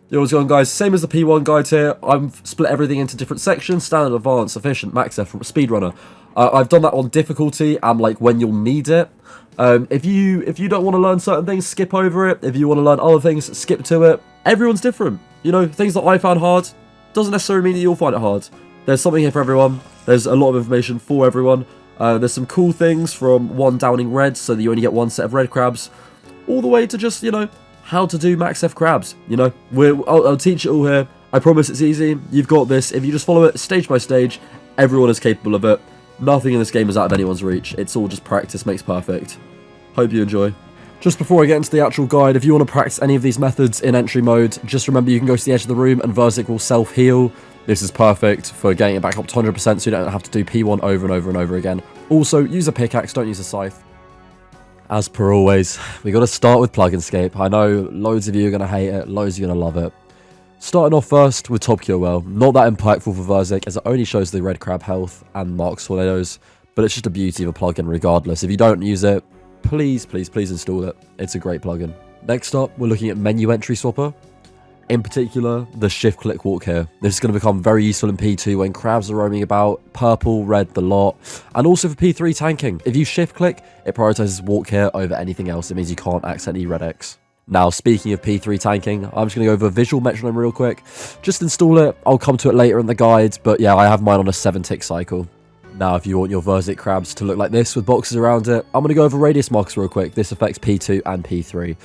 Yo, what's going on, guys? Same as the P1 guide here. I've split everything into different sections: standard, advanced, efficient, max effort, speedrunner. I've done that on difficulty and like when you'll need it. If you don't want to learn certain things, skip over it. If you want to learn other things, skip to it. Everyone's different. You know, things that I found hard doesn't necessarily mean that you'll find it hard. There's something here for everyone. There's a lot of information for everyone. There's some cool things from one downing red, so that you only get one set of red crabs, all the way to just, you know, how to do max F crabs. You know, I'll teach it all here. I promise it's easy. You've got this. If you just follow it stage by stage, everyone is capable of it. Nothing in this game is out of anyone's reach. It's all just practice makes perfect. Hope you enjoy. Just before I get into the actual guide, if you want to practice any of these methods in entry mode, just remember you can go to the edge of the room and Verzik will self-heal. This is perfect for getting it back up to 100% so you don't have to do P1 over and over and over again. Also, use a pickaxe, don't use a scythe. As per always, we got to start with Plug-in-scape. I know loads of you are going to hate it, loads of you are going to love it. Starting off first with Top Cure Well. Not that impactful for Verzik, as it only shows the red crab health and marks tornadoes, but it's just a beauty of a plugin regardless. If you don't use it, please install it. It's a great plugin. Next up, we're looking at Menu Entry Swapper. In particular, the shift click walk here. This is going to become very useful in P2 when crabs are roaming about, purple, red, the lot, and also for P3 tanking. If you shift click, it prioritizes walk here over anything else. It means you can't accidentally red X. Now, speaking of P3 tanking, I'm just going to go over visual metronome real quick. Just install it. I'll come to it later in the guide, but yeah, I have mine on a 7-tick cycle. Now, if you want your Verzik crabs to look like this with boxes around it, I'm going to go over radius markers real quick. This affects P2 and P3.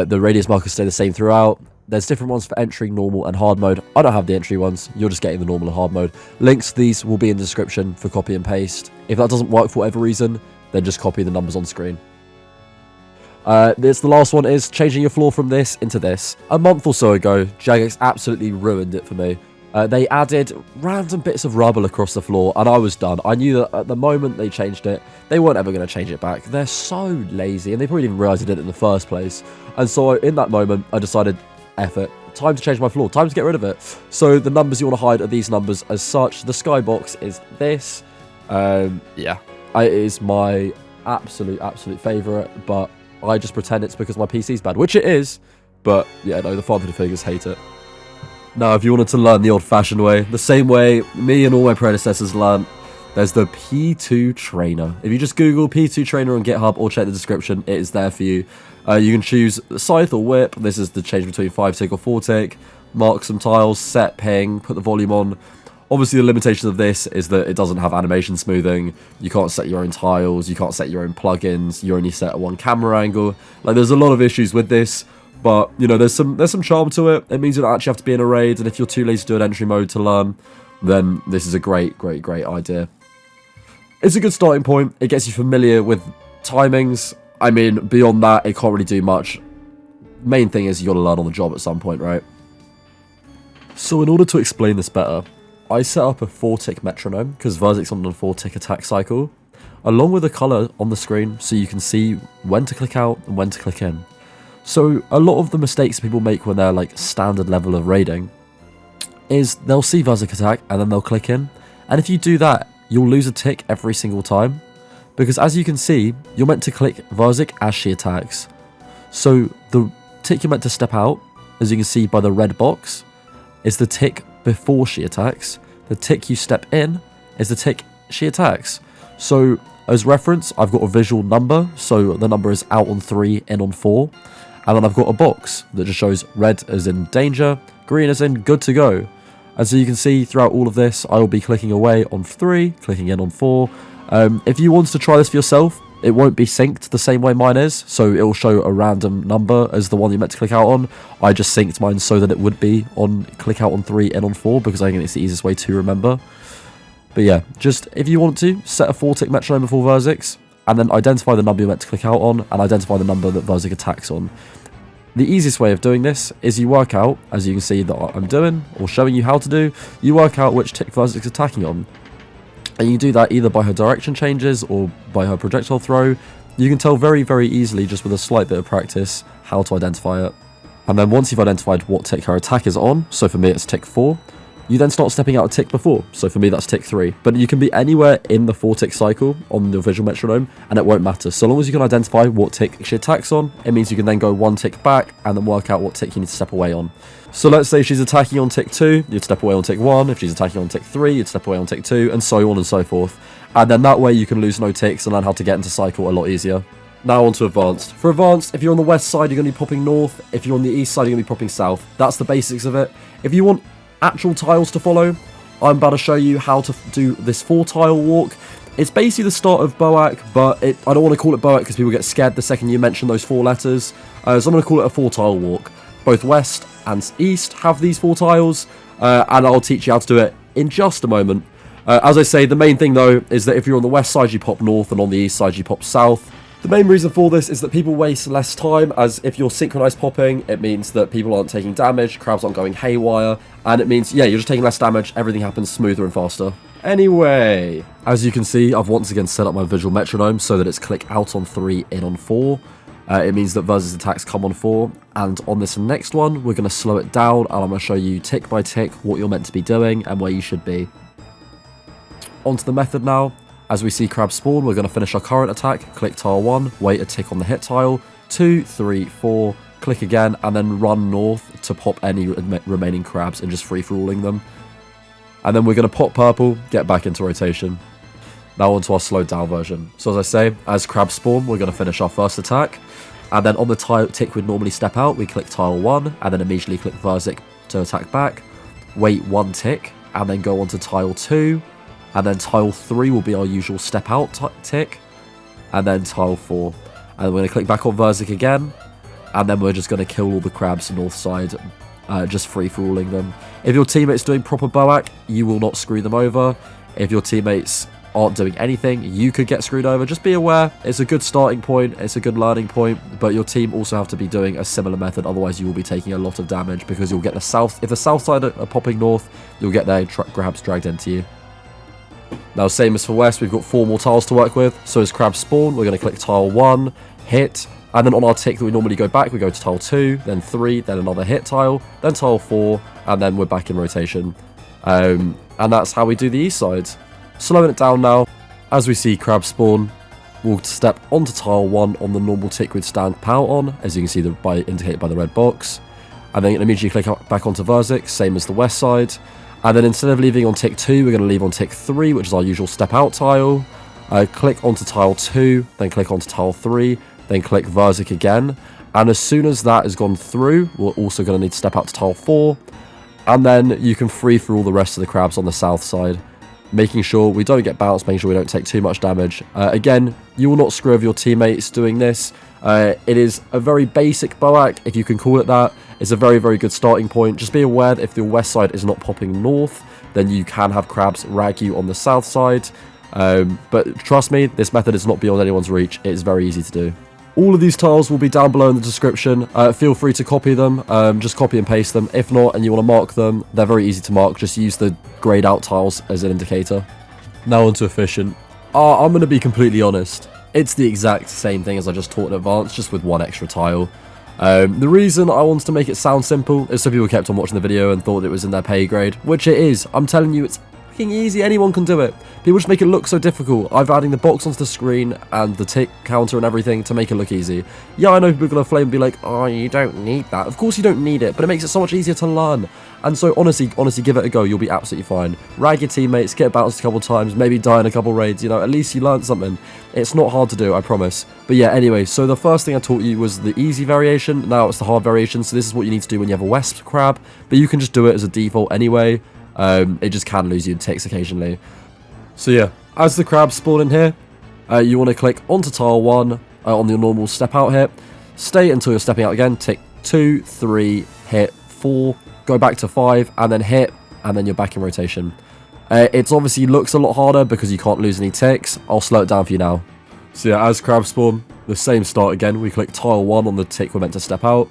The radius markers stay the same throughout. There's different ones for entry, normal, and hard mode. I don't have the entry ones. You're just getting the normal and hard mode. Links to these will be in the description for copy and paste. If that doesn't work for whatever reason, then just copy the numbers on screen. The last one is changing your floor from this into this. A month or so ago, Jagex absolutely ruined it for me. They added random bits of rubble across the floor, and I was done. I knew that at the moment they changed it, they weren't ever going to change it back. They're so lazy, and they probably didn't realize they did it in the first place. And so in that moment, I decided, F it. Time to change my floor. Time to get rid of it. So the numbers you want to hide are these numbers as such. The skybox is this. Yeah. It is my absolute favourite, but I just pretend it's because my PC's bad, which it is. But yeah, no, the father figures hate it. Now, if you wanted to learn the old-fashioned way, the same way me and all my predecessors learned, there's the P2 Trainer. If you just Google P2 Trainer on GitHub or check the description, it is there for you. You can choose Scythe or Whip. This is the change between 5-tick or 4-tick. Mark some tiles, set ping, put the volume on. Obviously, the limitation of this is that it doesn't have animation smoothing. You can't set your own tiles. You can't set your own plugins. You're only set at one camera angle. Like, there's a lot of issues with this. But, you know, there's some charm to it. It means you don't actually have to be in a raid. And if you're too lazy to do an entry mode to learn, then this is a great idea. It's a good starting point. It gets you familiar with timings. I mean, beyond that, it can't really do much. Main thing is you got to learn on the job at some point, right? So in order to explain this better, I set up a 4-tick metronome, because Verzik's on a 4-tick attack cycle, along with a colour on the screen so you can see when to click out and when to click in. So a lot of the mistakes people make when they're like standard level of raiding is they'll see Verzik attack and then they'll click in. And if you do that, you'll lose a tick every single time. Because as you can see, you're meant to click Verzik as she attacks. So the tick you're meant to step out, as you can see by the red box, is the tick before she attacks. The tick you step in is the tick she attacks. So as reference, I've got a visual number. So the number is out on 3, in on 4. And then I've got a box that just shows red as in danger, green as in good to go. And so you can see throughout all of this, I will be clicking away on 3, clicking in on 4. If you want to try this for yourself, it won't be synced the same way mine is. So it will show a random number as the one you're meant to click out on. I just synced mine so that it would be on click out on 3, in on 4, because I think it's the easiest way to remember. But yeah, just if you want to, set a 4-tick metronome before Verzik's, and then identify the number you're meant to click out on, and identify the number that Verzik attacks on. The easiest way of doing this is you work out, as you can see that I'm doing, or showing you how to do, you work out which tick Verzik's attacking on. And you do that either by her direction changes, or by her projectile throw. You can tell very easily, just with a slight bit of practice, how to identify it. And then once you've identified what tick her attack is on, so for me it's tick 4, you then start stepping out a tick before. So for me, that's tick 3. But you can be anywhere in the 4-tick cycle on the visual metronome, and it won't matter. So long as you can identify what tick she attacks on, it means you can then go 1 tick back and then work out what tick you need to step away on. So let's say she's attacking on tick 2, you'd step away on tick 1. If she's attacking on tick 3, you'd step away on tick 2, and so on and so forth. And then that way you can lose no ticks and learn how to get into cycle a lot easier. Now on to advanced. For advanced, if you're on the west side, you're going to be popping north. If you're on the east side, you're going to be popping south. That's the basics of it. If you want actual tiles to follow, I'm about to show you how to do this 4-tile walk. It's basically the start of Boak, but I don't want to call it Boak because people get scared the second you mention those 4 letters. So I'm going to call it a 4-tile walk. Both west and east have these 4 tiles, and I'll teach you how to do it in just a moment. As I say, the main thing though is that if you're on the west side, you pop north, and on the east side, you pop south. The main reason for this is that people waste less time, as if you're synchronized popping, it means that people aren't taking damage, crabs aren't going haywire, and it means, yeah, you're just taking less damage, everything happens smoother and faster. Anyway, as you can see, I've once again set up my visual metronome so that it's click out on 3, in on 4. It means that Verzik's attacks come on 4, and on this next one, we're going to slow it down, and I'm going to show you tick by tick what you're meant to be doing and where you should be. Onto the method now. As we see crabs spawn, we're going to finish our current attack, click tile 1, wait a tick on the hit tile, 2, 3, 4, click again, and then run north to pop any remaining crabs and just free-for-alling them. And then we're going to pop purple, get back into rotation. Now onto our slowed down version. So as I say, as crabs spawn, we're going to finish our first attack, and then on the tick we'd normally step out, we click tile 1, and then immediately click Verzik to attack back, wait 1 tick, and then go on to tile 2, and then tile 3 will be our usual step out tick, and then tile 4. And we're going to click back on Verzik again, and then we're just going to kill all the crabs north side, just free-for-alling them. If your teammate's doing proper Boak, you will not screw them over. If your teammates aren't doing anything, you could get screwed over. Just be aware, it's a good starting point, it's a good learning point, but your team also have to be doing a similar method, otherwise you will be taking a lot of damage, because you'll get the south, if the south side are popping north, you'll get their crabs dragged into you. Now, same as for west, we've got 4 more tiles to work with. So as crabs spawn, we're going to click tile 1, hit, and then on our tick that we normally go back, we go to tile 2, then 3, then another hit tile, then tile 4, and then we're back in rotation. And that's how we do the east side. Slowing it down now, as we see crabs spawn, we'll step onto tile 1 on the normal tick we'd stand out on, as you can see indicated by the red box. And then immediately click back onto Verzik, same as the west side. And then instead of leaving on tick 2, we're going to leave on tick 3, which is our usual step out tile. Click onto tile 2, then click onto tile 3, then click Verzik again. And as soon as that has gone through, we're also going to need to step out to tile 4. And then you can free for all the rest of the crabs on the south side, making sure we don't get bounced, making sure we don't take too much damage. Again, you will not screw over your teammates doing this. It is a very basic Boak, if you can call it that. It's a very, very good starting point. Just be aware that if the west side is not popping north, then you can have crabs rag you on the south side. But trust me, this method is not beyond anyone's reach. It is very easy to do. All of these tiles will be down below in the description. Feel free to copy them. Just copy and paste them. If not, and you want to mark them, they're very easy to mark. Just use the grayed out tiles as an indicator. Now onto efficient. I'm going to be completely honest. It's the exact same thing as I just taught in advanced, just with 1 extra tile. The reason I wanted to make it sound simple is so people kept on watching the video and thought it was in their pay grade, which it is. I'm telling you, it's fucking easy. Anyone can do it. People just make it look so difficult. I've adding the box onto the screen and the tick counter and everything to make it look easy. Yeah, I know people are going to flame and be like, oh, you don't need that. Of course you don't need it, but it makes it so much easier to learn. And so honestly, give it a go. You'll be absolutely fine. Rag your teammates, get bounced a couple times, maybe die in a couple raids, you know, at least you learned something. It's not hard to do, I promise. But yeah, anyway, so the first thing I taught you was the easy variation. Now it's the hard variation. So this is what you need to do when you have a west crab, but you can just do it as a default anyway. It just can lose you in ticks occasionally. So yeah, as the crabs spawn in here, you want to click onto tile 1 on your normal step out hit. Stay until you're stepping out again. Tick 2, 3, hit 4, go back to 5, and then hit, and then you're back in rotation. It obviously looks a lot harder because you can't lose any ticks. I'll slow it down for you now. So yeah, as crabs spawn, the same start again. We click tile 1 on the tick we're meant to step out.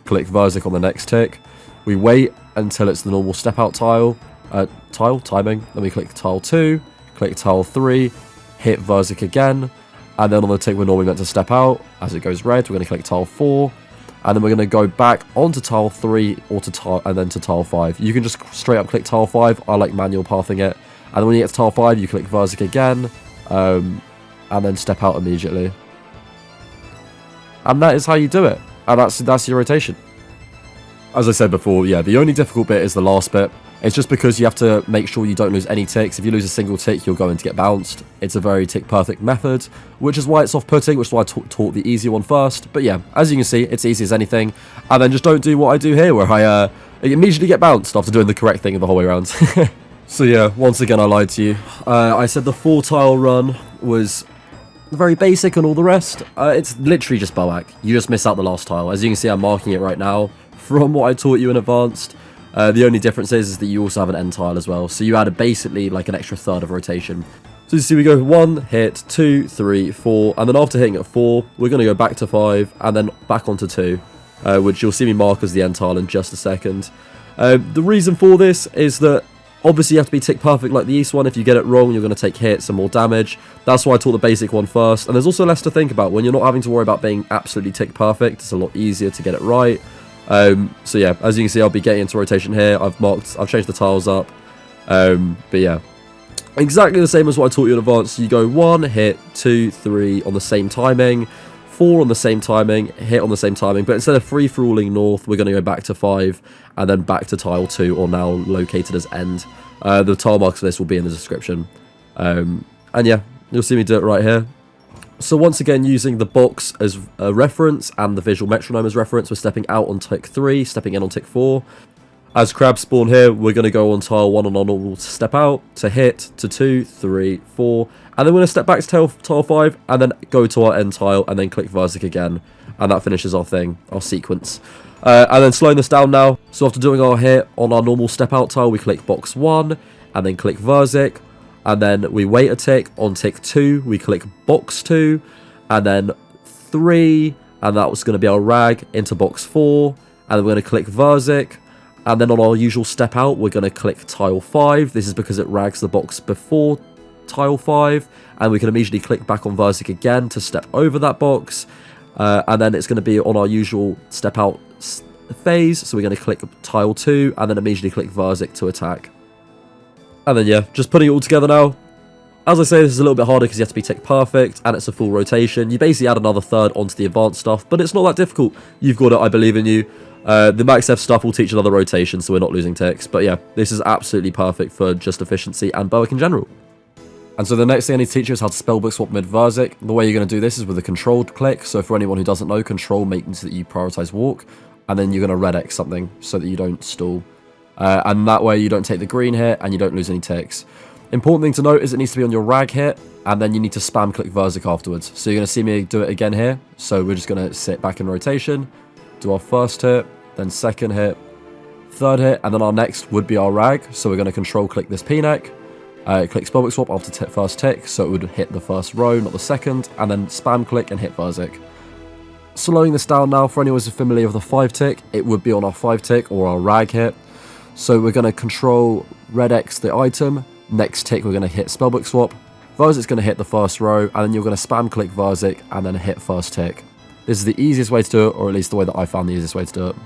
Click Verzik on the next tick. We wait until it's the normal step out timing. Then we click tile 2, click tile 3, hit Verzik again, and then on the tick we're normally meant to step out, as it goes red, we're going to click tile 4, and then we're going to go back onto tile 3 or to tile, and then to tile 5. You can just straight up click tile 5. I like manual pathing it. And then when you get to tile 5, you click Verzik again, and then step out immediately. And that is how you do it. And that's your rotation. As I said before, yeah, the only difficult bit is the last bit. It's just because you have to make sure you don't lose any ticks. If you lose a single tick, you're going to get bounced. It's a very tick-perfect method, which is why it's off-putting, which is why I taught the easy one first. But yeah, as you can see, it's easy as anything. And then just don't do what I do here, where I immediately get bounced after doing the correct thing the whole way around. So yeah, once again, I lied to you. I said the 4-tile run was very basic and all the rest. It's literally just Boak. You just miss out the last tile. As you can see, I'm marking it right now from what I taught you in advanced. The only difference is that you also have an end tile as well. So you added basically like an extra third of rotation. So you see we go 1 hit, 2, 3, 4, and then after hitting at 4, we're going to go back to 5 and then back onto 2, which you'll see me mark as the end tile in just a second. The reason for this is that obviously you have to be tick perfect like the east one. If you get it wrong, you're going to take hits and more damage. That's why I taught the basic one first. And there's also less to think about when you're not having to worry about being absolutely tick perfect. It's a lot easier to get it right. So yeah, as you can see, I'll be getting into rotation here. I've changed the tiles up. But yeah, exactly the same as what I taught you in advance. You go 1 hit, 2, 3 on the same timing, 4 on the same timing, hit on the same timing. But instead of free-for-alling north, we're going to go back to 5 and then back to tile 2, or now located as end. The tile marks for this will be in the description. And yeah, you'll see me do it right here. So once again, using the box as a reference and the visual metronome as reference, we're stepping out on tick 3, stepping in on tick 4. As crabs spawn here, we're going to go on tile 1 on our normal step out, to hit, to 2, 3, 4, and then we're going to step back to tile 5, and then go to our end tile, and then click Verzik again, and that finishes our thing, our sequence. And then slowing this down now, so after doing our hit on our normal step out tile, we click box 1, and then click Verzik, and then we wait a tick. On tick 2, we click box 2, and then 3, and that was going to be our rag, into box 4, and then we're going to click Verzik, and then on our usual step out, we're going to click tile 5. This is because it rags the box before tile 5, and we can immediately click back on Verzik again to step over that box, and then it's going to be on our usual step out phase, so we're going to click tile 2, and then immediately click Verzik to attack. And then yeah, just putting it all together now. As I say, this is a little bit harder because you have to be tick perfect, and it's a full rotation. You basically add another third onto the advanced stuff, but it's not that difficult. You've got it, I believe in you. The Max F stuff will teach another rotation, so we're not losing ticks. But yeah, this is absolutely perfect for just efficiency and Boak in general. And so the next thing I need to teach you is how to spellbook swap mid Verzik. The way you're going to do this is with a controlled click. So for anyone who doesn't know, control means that you prioritize walk, and then you're going to red X something so that you don't stall. And that way you don't take the green hit and you don't lose any ticks. Important thing to note is it needs to be on your rag hit, and then you need to spam click Verzik afterwards. So you're going to see me do it again here. So we're just going to sit back in rotation, do our first hit, then second hit, third hit, and then our next would be our rag. So we're going to control click this P-neck, click spellbook swap after first tick, so it would hit the first row, not the second, and then spam click and hit Verzik. Slowing this down now, for anyone who's familiar with the 5 tick, it would be on our 5 tick or our rag hit. So we're going to control red X the item, next tick we're going to hit spellbook swap, Verzik's going to hit the first row, and then you're going to spam click Verzik and then hit first tick. This is the easiest way to do it, or at least the way that I found the easiest way to do it.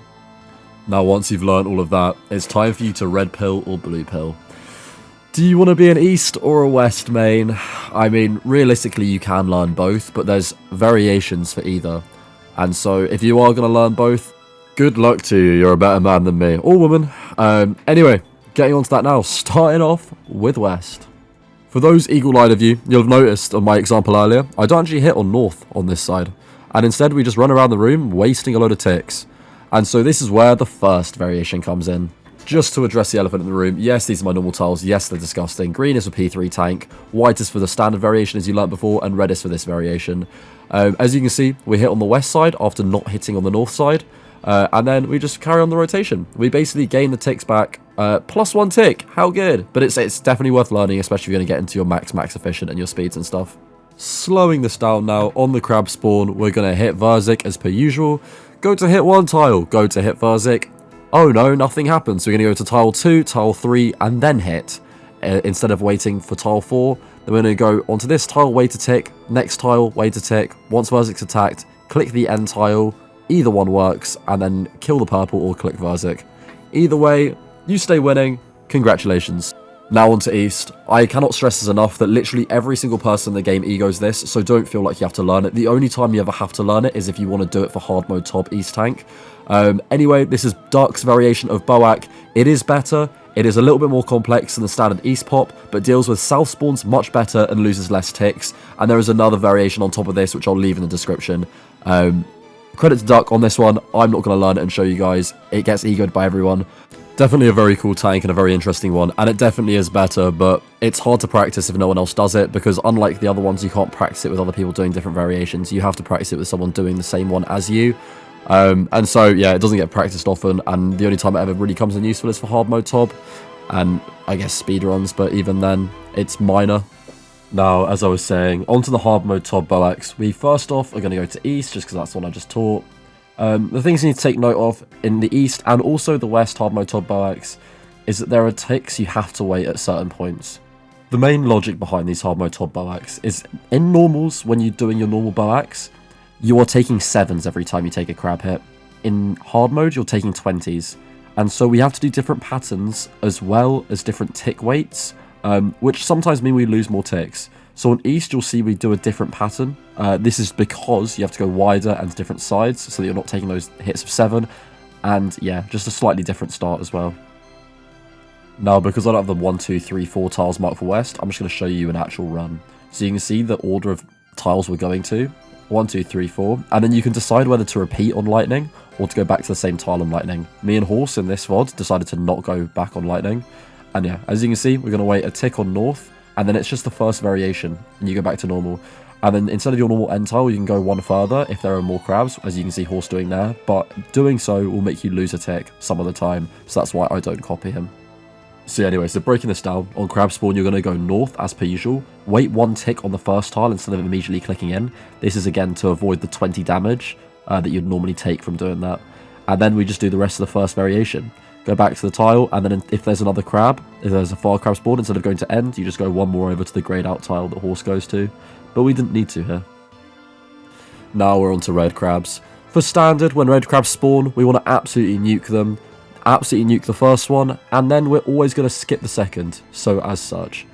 Now once you've learned all of that, it's time for you to red pill or blue pill. Do you want to be an east or a west main? I mean, realistically you can learn both, but there's variations for either. And so if you are going to learn both, good luck to you, you're a better man than me, or woman. Anyway, getting on to that now, starting off with west. For those eagle-eyed of you, you'll have noticed on my example earlier, I don't actually hit on north on this side. And instead we just run around the room, wasting a load of ticks. And so this is where the first variation comes in. Just to address the elephant in the room, yes, these are my normal tiles, yes, they're disgusting. Green is for P3 tank, white is for the standard variation as you learnt before, and red is for this variation. As you can see, we hit on the west side after not hitting on the north side, and then we just carry on the rotation. We basically gain the ticks back, plus 1 tick, how good? But it's definitely worth learning, especially if you're going to get into your max efficient and your speeds and stuff. Slowing this down now, on the crab spawn, we're going to hit Verzik as per usual. Go to hit 1 tile, go to hit Verzik. Oh no, nothing happens. So we're going to go to tile 2, tile 3, and then hit. Instead of waiting for tile 4, then we're going to go onto this tile, wait a tick, next tile, wait a tick. Once Verzik's attacked, click the end tile, Either one works, and then kill the purple or click Verzik. Either way, you stay winning. Congratulations. Now on to East. I cannot stress this enough that literally every single person in the game egos this, so don't feel like you have to learn it. The only time you ever have to learn it is if you want to do it for hard mode top East tank. Anyway, this is Duck's variation of Boak. It is better. It is a little bit more complex than the standard East pop, but deals with south spawns much better and loses less ticks. And there is another variation on top of this, which I'll leave in the description. Credit to Duck on this one. I'm not going to learn it and show you guys. It gets egoed by everyone. Definitely a very cool tank and a very interesting one, and it definitely is better, but it's hard to practice if no one else does it, because unlike the other ones, you can't practice it with other people doing different variations. You have to practice it with someone doing the same one as you. And so, yeah, it doesn't get practiced often, and the only time it ever really comes in useful is for hard mode top, and I guess speedruns, but even then, it's minor. Now, as I was saying, onto the hard mode top Boaks. We first off are going to go to East, just because that's the one I just taught. The things you need to take note of in the East and also the West hard mode top Boaks is that there are ticks you have to wait at certain points. The main logic behind these hard mode top Boaks is in normals, when you're doing your normal Boaks, you are taking 7s every time you take a crab hit. In hard mode, you're taking 20s. And so we have to do different patterns as well as different tick weights, which sometimes mean we lose more ticks. So on East, you'll see we do a different pattern. This is because you have to go wider and different sides, so that you're not taking those hits of 7. And yeah, just a slightly different start as well. Now, because I don't have the 1, 2, 3, 4 tiles marked for West, I'm just going to show you an actual run. So you can see the order of tiles we're going to. 1, 2, 3, 4. And then you can decide whether to repeat on Lightning or to go back to the same tile on Lightning. Me and Horse in this VOD decided to not go back on Lightning. And yeah, as you can see, we're going to wait a tick on North. And then it's just the first variation, and you go back to normal. And then instead of your normal end tile, you can go one further if there are more crabs, as you can see Horse doing there. But doing so will make you lose a tick some of the time, so that's why I don't copy him. So anyway, so breaking this down, on crab spawn you're going to go north as per usual. Wait 1 tick on the first tile instead of immediately clicking in. This is again to avoid the 20 damage that you'd normally take from doing that. And then we just do the rest of the first variation. Go back to the tile, and then if there's another crab, if there's a far crab spawn, instead of going to end, you just go one more over to the grayed out tile that Horse goes to. But we didn't need to here. Now we're on to red crabs. For standard, when red crabs spawn, we want to absolutely nuke them. Absolutely nuke the first one, and then we're always going to skip the second, so as such.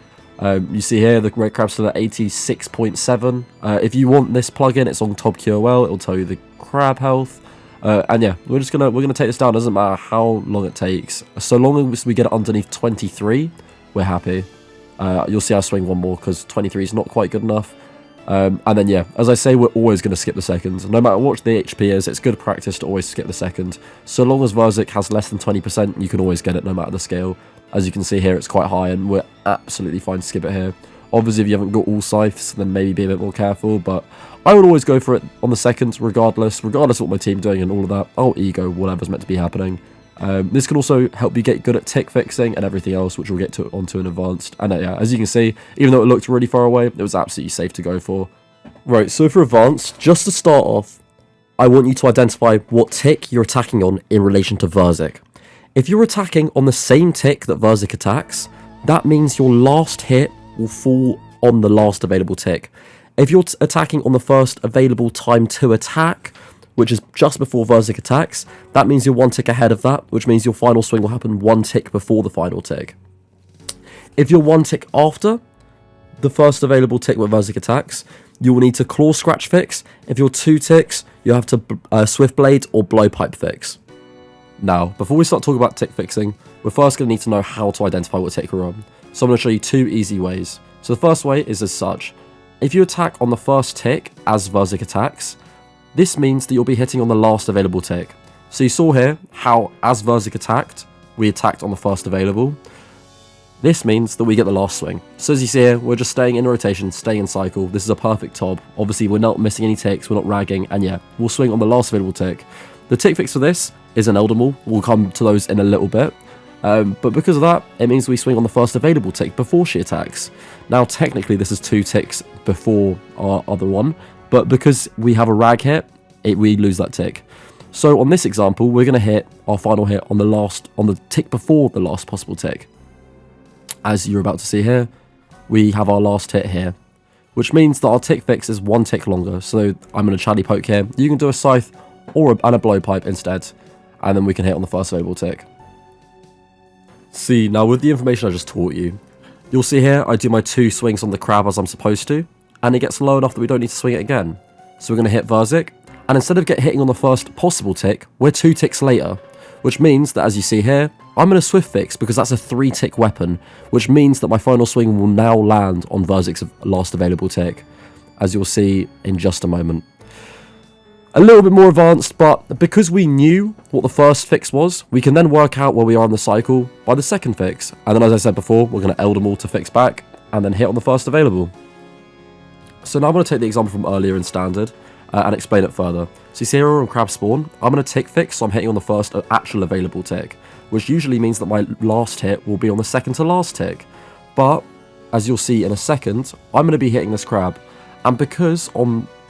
You see here, the red crab's still at 86.7. If you want this plugin, it's on top QOL, it'll tell you the crab health. And yeah, we're gonna take this down. Doesn't matter how long it takes. So long as we get it underneath 23, we're happy. You'll see I swing one more because 23 is not quite good enough. And then yeah, as I say, we're always gonna skip the second. No matter what the HP is, it's good practice to always skip the second. So long as Verzik has less than 20%, you can always get it no matter the scale. As you can see here, it's quite high, and we're absolutely fine to skip it here. Obviously, if you haven't got all scythes, then maybe be a bit more careful, but I would always go for it on the second, regardless of what my team's doing and all of that. I'll ego whatever's meant to be happening. This can also help you get good at tick fixing and everything else, which we'll get onto in advanced. And yeah, as you can see, even though it looked really far away, it was absolutely safe to go for. Right, so for advanced, just to start off, I want you to identify what tick you're attacking on in relation to Verzik. If you're attacking on the same tick that Verzik attacks, that means your last hit will fall on the last available tick. If you're attacking on the first available time to attack, which is just before Verzik attacks, that means you're 1 tick ahead of that, which means your final swing will happen 1 tick before the final tick. If you're 1 tick after the first available tick where Verzik attacks, you will need to claw scratch fix. If you're 2 ticks, you have to swift blade or blowpipe fix. Now, before we start talking about tick fixing, we're first going to need to know how to identify what tick we're on. So I'm going to show you 2 easy ways. So the first way is as such. If you attack on the first tick as Verzik attacks, this means that you'll be hitting on the last available tick. So you saw here how as Verzik attacked, we attacked on the first available. This means that we get the last swing. So as you see here, we're just staying in rotation, staying in cycle. This is a perfect tob. Obviously, we're not missing any ticks, we're not ragging, and yeah, we'll swing on the last available tick. The tick fix for this is an Elder Maul. We'll come to those in a little bit. But because of that, it means we swing on the first available tick before she attacks. Now, technically, this is 2 ticks before our other one, but because we have a rag hit, we lose that tick. So on this example, we're going to hit our final hit on the tick before the last possible tick. As you're about to see here, we have our last hit here, which means that our tick fix is 1 tick longer. So I'm going to Chaddy poke here. You can do a scythe and a blowpipe instead, and then we can hit on the first available tick. See, now with the information I just taught you, you'll see here I do my 2 swings on the crab as I'm supposed to, and it gets low enough that we don't need to swing it again. So we're going to hit Verzik, and instead of hitting on the first possible tick, we're 2 ticks later, which means that, as you see here, I'm going to swift fix because that's a 3-tick weapon, which means that my final swing will now land on Verzik's last available tick, as you'll see in just a moment. A little bit more advanced, but because we knew what the first fix was, we can then work out where we are in the cycle by the second fix. And then, as I said before, we're going to eld them all to fix back, and then hit on the first available. So now I'm going to take the example from earlier in standard, and explain it further. So you see here on crab spawn, I'm going to tick fix, so I'm hitting on the first actual available tick, which usually means that my last hit will be on the second to last tick. But, as you'll see in a second, I'm going to be hitting this crab, and because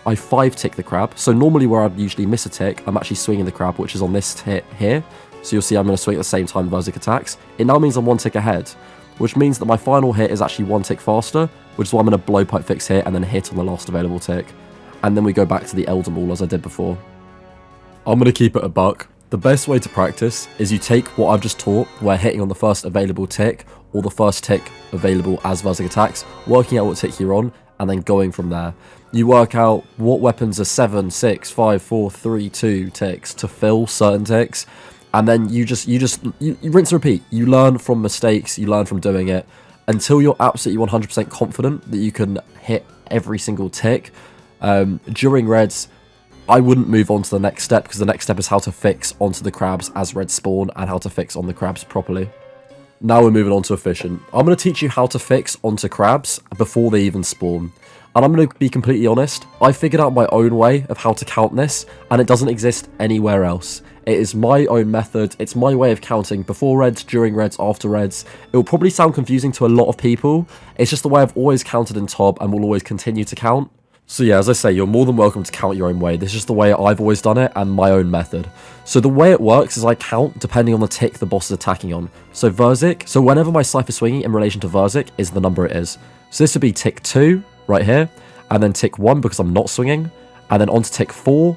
I 5-tick the crab, so normally where I'd usually miss a tick, I'm actually swinging the crab, which is on this hit here, so you'll see I'm going to swing at the same time Verzik attacks. It now means I'm 1 tick ahead, which means that my final hit is actually 1 tick faster, which is why I'm going to blowpipe fix here and then hit on the last available tick. And then we go back to the elder ball as I did before. I'm going to keep it a buck. The best way to practice is you take what I've just taught, where hitting on the first available tick, or the first tick available as Verzik attacks, working out what tick you're on, and then going from there. You work out what weapons are 7, 6, 5, 4, 3, 2 ticks to fill certain ticks, and then you rinse and repeat. You learn from mistakes, you learn from doing it, until you're absolutely 100% confident that you can hit every single tick. During reds, I wouldn't move on to the next step, because the next step is how to fix onto the crabs as reds spawn, and how to fix on the crabs properly. Now we're moving on to efficient. I'm going to teach you how to fix onto crabs before they even spawn. And I'm going to be completely honest, I figured out my own way of how to count this, and it doesn't exist anywhere else. It is my own method, it's my way of counting before reds, during reds, after reds. It will probably sound confusing to a lot of people, it's just the way I've always counted in TOB and will always continue to count. So yeah, as I say, you're more than welcome to count your own way. This is just the way I've always done it and my own method. So the way it works is I count depending on the tick the boss is attacking on. So Verzik, so whenever my Cypher swinging in relation to Verzik is the number it is. So this would be tick 2 right here, and then tick 1 because I'm not swinging, and then onto tick 4,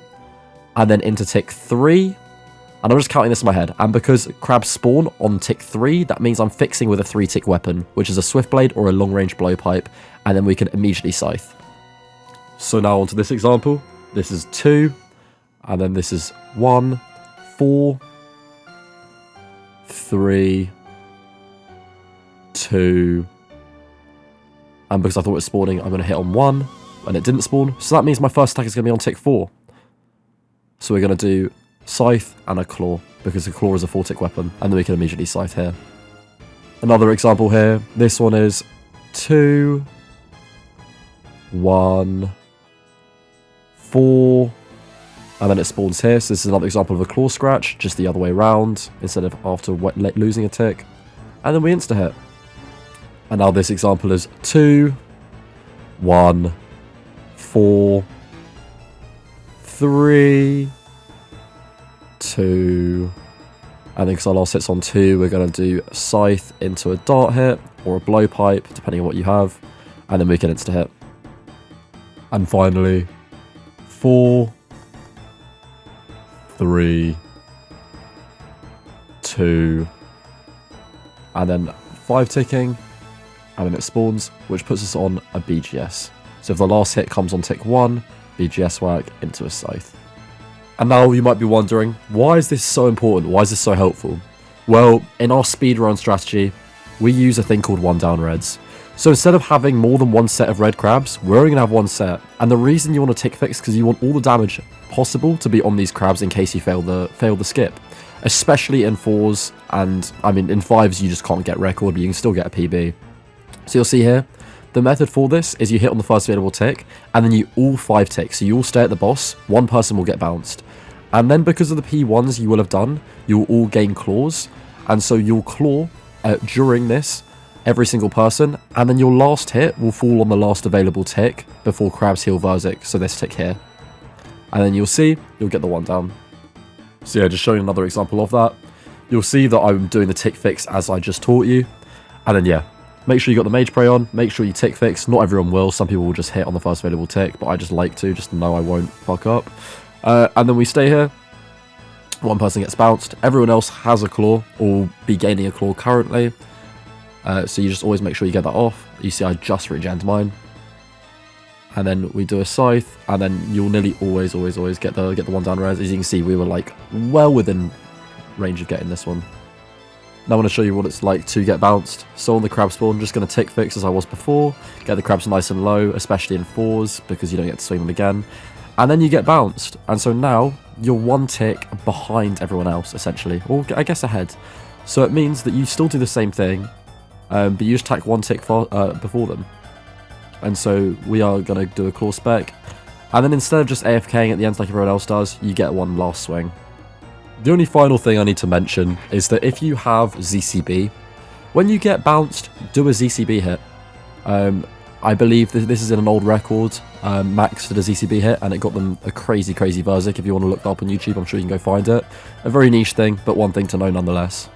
and then into tick 3, and I'm just counting this in my head. And because crabs spawn on tick 3, that means I'm fixing with a 3-tick weapon, which is a swift blade or a long-range blowpipe, and then we can immediately scythe. So now onto this example. This is 2, and then this is 1, 4, 3, 2, and because I thought it was spawning, I'm going to hit on 1, and it didn't spawn, so that means my first attack is going to be on tick 4. So we're going to do scythe and a claw, because the claw is a 4-tick weapon, and then we can immediately scythe here. Another example here, this one is 2, 1, 4, and then it spawns here, so this is another example of a claw scratch, just the other way around, instead of after losing a tick, and then we insta-hit. And now this example is 2, 1, 4, 3, 2, and then because our last hit's on 2, we're going to do scythe into a dart hit, or a blowpipe, depending on what you have, and then we can insta-hit. And finally, 4, 3, 2, and then 5 ticking, and then it spawns, which puts us on a BGS. So if the last hit comes on tick 1, BGS whack into a scythe. And now you might be wondering, why is this so important? Why is this so helpful? Well, in our speedrun strategy, we use a thing called 1-down reds. So instead of having more than one set of red crabs, we're only going to have one set. And the reason you want to tick fix is because you want all the damage possible to be on these crabs in case you fail the skip. Especially in 4s, and I mean in 5s you just can't get record, but you can still get a PB. So you'll see here, the method for this is you hit on the first available tick, and then you all 5 tick. So you all stay at the boss, one person will get bounced. And then because of the P1s you will have done, you will all gain claws. And so you'll claw during this, every single person, and then your last hit will fall on the last available tick before crabs heal Verzik, so this tick here. And then you'll see, you'll get the 1-down. So yeah, just showing another example of that. You'll see that I'm doing the tick fix as I just taught you. And then yeah, make sure you got the mage prey on, make sure you tick fix. Not everyone will, some people will just hit on the first available tick, but I just like to, just to know I won't fuck up. And then we stay here. One person gets bounced. Everyone else has a claw, or will be gaining a claw currently. So you just always make sure you get that off. You see I just regened mine. And then we do a scythe, and then you'll nearly always get the one down res. As you can see, we were like well within range of getting this one. Now I want to show you what it's like to get bounced. So on the crab spawn, I'm just going to tick fix as I was before. Get the crabs nice and low, especially in 4s, because you don't get to swing them again. And then you get bounced. And so now you're one tick behind everyone else, essentially. Or I guess ahead. So it means that you still do the same thing, but you just tack one tick before them. And so we are going to do a claw spec. And then instead of just AFKing at the end like everyone else does, you get one last swing. The only final thing I need to mention is that if you have ZCB, when you get bounced, do a ZCB hit. I believe this is in an old record. Max did a ZCB hit and it got them a crazy Verzik. If you want to look that up on YouTube, I'm sure you can go find it. A very niche thing, but one thing to know nonetheless.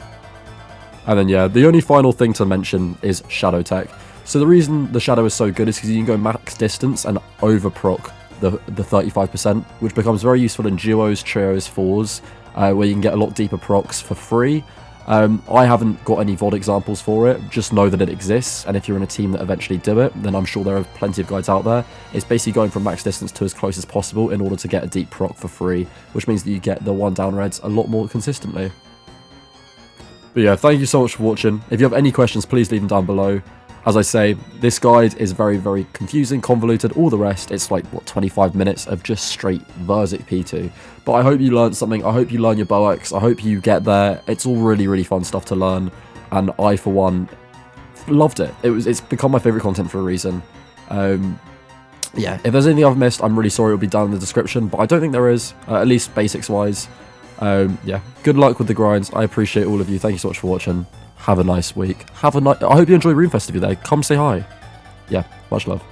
And then yeah, the only final thing to mention is Shadow Tech. So the reason the Shadow is so good is because you can go max distance and over proc the 35%, which becomes very useful in duos, trios, 4s, where you can get a lot deeper procs for free. I haven't got any VOD examples for it, just know that it exists, and if you're in a team that eventually do it, then I'm sure there are plenty of guides out there. It's basically going from max distance to as close as possible in order to get a deep proc for free, which means that you get the one down reds a lot more consistently. But yeah, thank you so much for watching. If you have any questions, please leave them down below. As I say, this guide is very confusing, convoluted, all the rest. It's like, what, 25 minutes of just straight Verzik P2. But I hope you learned something. I hope you learn your Boaks. I hope you get there. It's all really fun stuff to learn. And I, for one, loved it. It's become my favourite content for a reason. Yeah, if there's anything I've missed, I'm really sorry. It'll be down in the description. But I don't think there is, at least basics-wise. Yeah, good luck with the grinds. I appreciate all of you. Thank you so much for watching. Have a nice week. I hope you enjoy RuneFest if you're there. Come say hi. Yeah, much love.